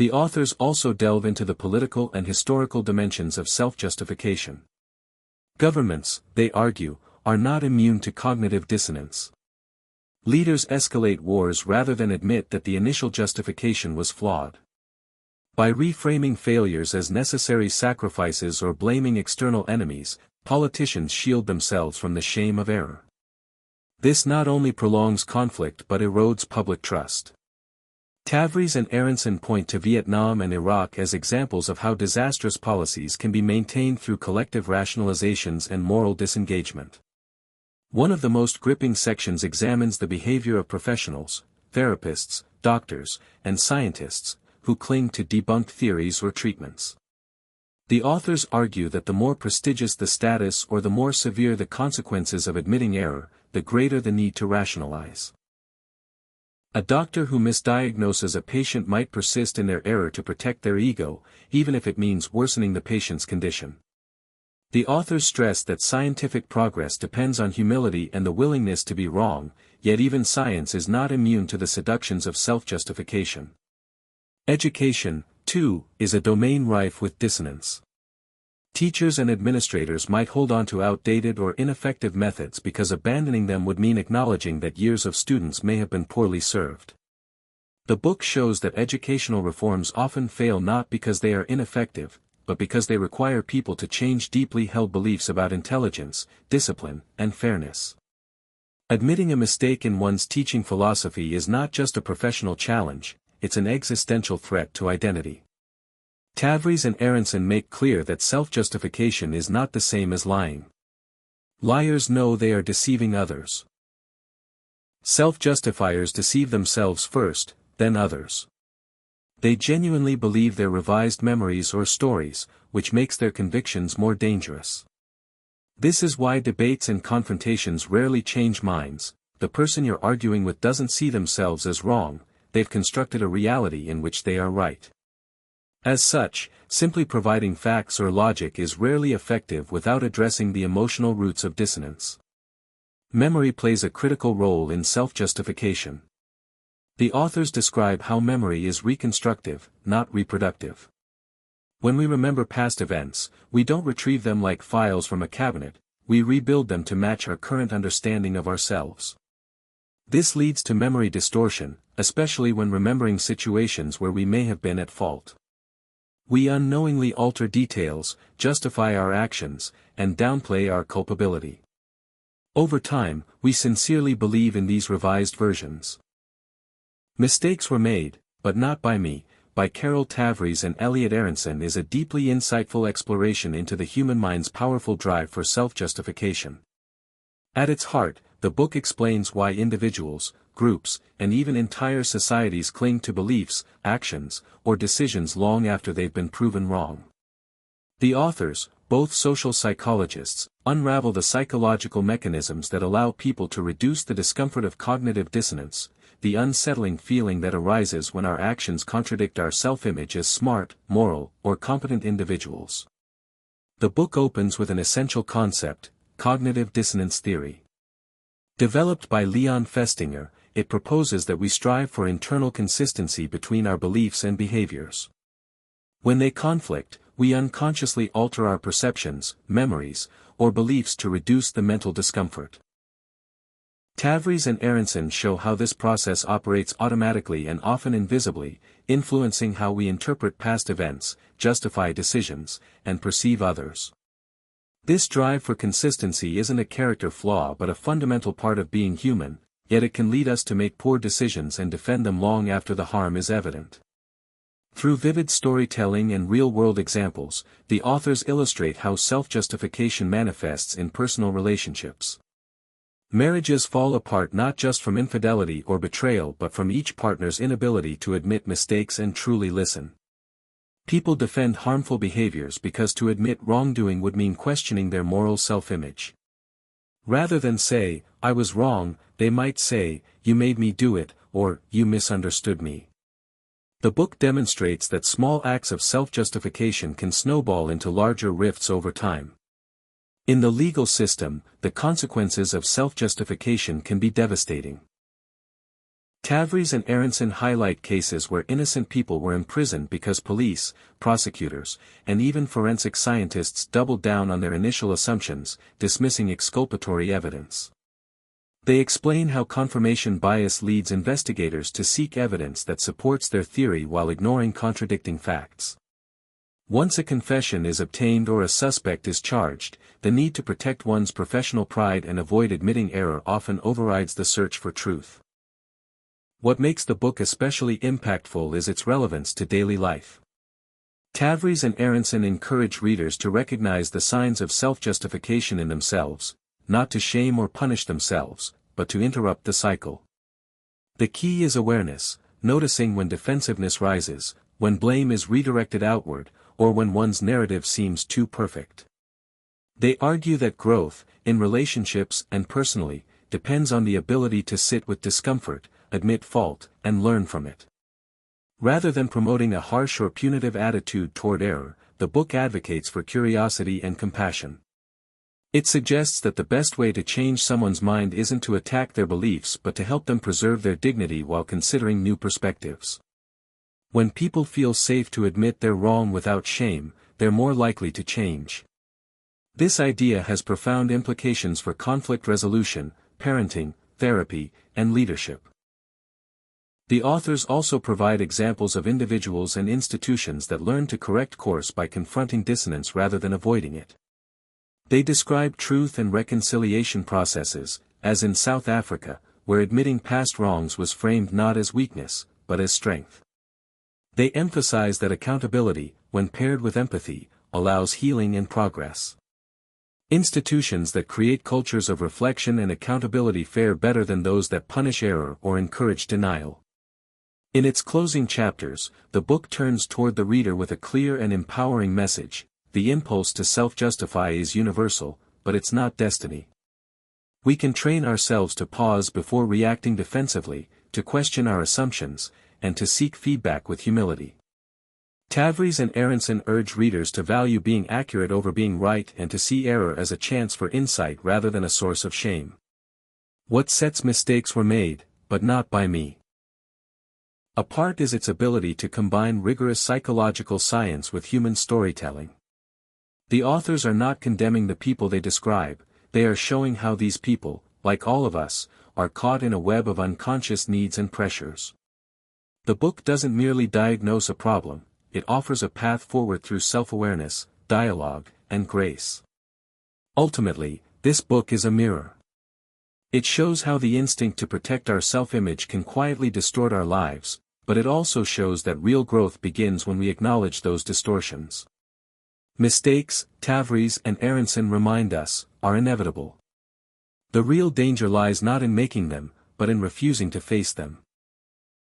The authors also delve into the political and historical dimensions of self-justification. Governments, they argue, are not immune to cognitive dissonance. Leaders escalate wars rather than admit that the initial justification was flawed. By reframing failures as necessary sacrifices or blaming external enemies, politicians shield themselves from the shame of error. This not only prolongs conflict but erodes public trust. Tavris and Aronson point to Vietnam and Iraq as examples of how disastrous policies can be maintained through collective rationalizations and moral disengagement. One of the most gripping sections examines the behavior of professionals, therapists, doctors, and scientists, who cling to debunked theories or treatments. The authors argue that the more prestigious the status or the more severe the consequences of admitting error, the greater the need to rationalize. A doctor who misdiagnoses a patient might persist in their error to protect their ego, even if it means worsening the patient's condition. The authors stress that scientific progress depends on humility and the willingness to be wrong, yet even science is not immune to the seductions of self-justification. Education, too, is a domain rife with dissonance. Teachers and administrators might hold on to outdated or ineffective methods because abandoning them would mean acknowledging that years of students may have been poorly served. The book shows that educational reforms often fail not because they are ineffective, but because they require people to change deeply held beliefs about intelligence, discipline, and fairness. Admitting a mistake in one's teaching philosophy is not just a professional challenge, it's an existential threat to identity. Tavris and Aronson make clear that self-justification is not the same as lying. Liars know they are deceiving others. Self-justifiers deceive themselves first, then others. They genuinely believe their revised memories or stories, which makes their convictions more dangerous. This is why debates and confrontations rarely change minds. The person you're arguing with doesn't see themselves as wrong, they've constructed a reality in which they are right. As such, simply providing facts or logic is rarely effective without addressing the emotional roots of dissonance. Memory plays a critical role in self-justification. The authors describe how memory is reconstructive, not reproductive. When we remember past events, we don't retrieve them like files from a cabinet, we rebuild them to match our current understanding of ourselves. This leads to memory distortion, especially when remembering situations where we may have been at fault. We unknowingly alter details, justify our actions, and downplay our culpability. Over time, we sincerely believe in these revised versions. Mistakes Were Made, But Not By Me, by Carol Tavris and Elliot Aronson is a deeply insightful exploration into the human mind's powerful drive for self-justification. At its heart, the book explains why individuals, groups, and even entire societies cling to beliefs, actions, or decisions long after they've been proven wrong. The authors, both social psychologists, unravel the psychological mechanisms that allow people to reduce the discomfort of cognitive dissonance, the unsettling feeling that arises when our actions contradict our self-image as smart, moral, or competent individuals. The book opens with an essential concept, cognitive dissonance theory. Developed by Leon Festinger, it proposes that we strive for internal consistency between our beliefs and behaviors. When they conflict, we unconsciously alter our perceptions, memories, or beliefs to reduce the mental discomfort. Tavris and Aronson show how this process operates automatically and often invisibly, influencing how we interpret past events, justify decisions, and perceive others. This drive for consistency isn't a character flaw but a fundamental part of being human, yet it can lead us to make poor decisions and defend them long after the harm is evident. Through vivid storytelling and real-world examples, the authors illustrate how self-justification manifests in personal relationships. Marriages fall apart not just from infidelity or betrayal but from each partner's inability to admit mistakes and truly listen. People defend harmful behaviors because to admit wrongdoing would mean questioning their moral self-image. Rather than say, "I was wrong," they might say, "You made me do it," or "You misunderstood me." The book demonstrates that small acts of self-justification can snowball into larger rifts over time. In the legal system, the consequences of self-justification can be devastating. Tavris and Aronson highlight cases where innocent people were imprisoned because police, prosecutors, and even forensic scientists doubled down on their initial assumptions, dismissing exculpatory evidence. They explain how confirmation bias leads investigators to seek evidence that supports their theory while ignoring contradicting facts. Once a confession is obtained or a suspect is charged, the need to protect one's professional pride and avoid admitting error often overrides the search for truth. What makes the book especially impactful is its relevance to daily life. Tavris and Aronson encourage readers to recognize the signs of self-justification in themselves, not to shame or punish themselves, but to interrupt the cycle. The key is awareness, noticing when defensiveness rises, when blame is redirected outward, or when one's narrative seems too perfect. They argue that growth, in relationships and personally, depends on the ability to sit with discomfort, admit fault, and learn from it. Rather than promoting a harsh or punitive attitude toward error, the book advocates for curiosity and compassion. It suggests that the best way to change someone's mind isn't to attack their beliefs but to help them preserve their dignity while considering new perspectives. When people feel safe to admit they're wrong without shame, they're more likely to change. This idea has profound implications for conflict resolution, parenting, therapy, and leadership. The authors also provide examples of individuals and institutions that learn to correct course by confronting dissonance rather than avoiding it. They describe truth and reconciliation processes, as in South Africa, where admitting past wrongs was framed not as weakness, but as strength. They emphasize that accountability, when paired with empathy, allows healing and progress. Institutions that create cultures of reflection and accountability fare better than those that punish error or encourage denial. In its closing chapters, the book turns toward the reader with a clear and empowering message. The impulse to self-justify is universal, but it's not destiny. We can train ourselves to pause before reacting defensively, to question our assumptions, and to seek feedback with humility. Tavris and Aronson urge readers to value being accurate over being right and to see error as a chance for insight rather than a source of shame. What sets mistakes were made, but not by me. Apart is its ability to combine rigorous psychological science with human storytelling. The authors are not condemning the people they describe, they are showing how these people, like all of us, are caught in a web of unconscious needs and pressures. The book doesn't merely diagnose a problem, it offers a path forward through self-awareness, dialogue, and grace. Ultimately, this book is a mirror. It shows how the instinct to protect our self-image can quietly distort our lives, but it also shows that real growth begins when we acknowledge those distortions. Mistakes, Tavris and Aronson remind us, are inevitable. The real danger lies not in making them, but in refusing to face them.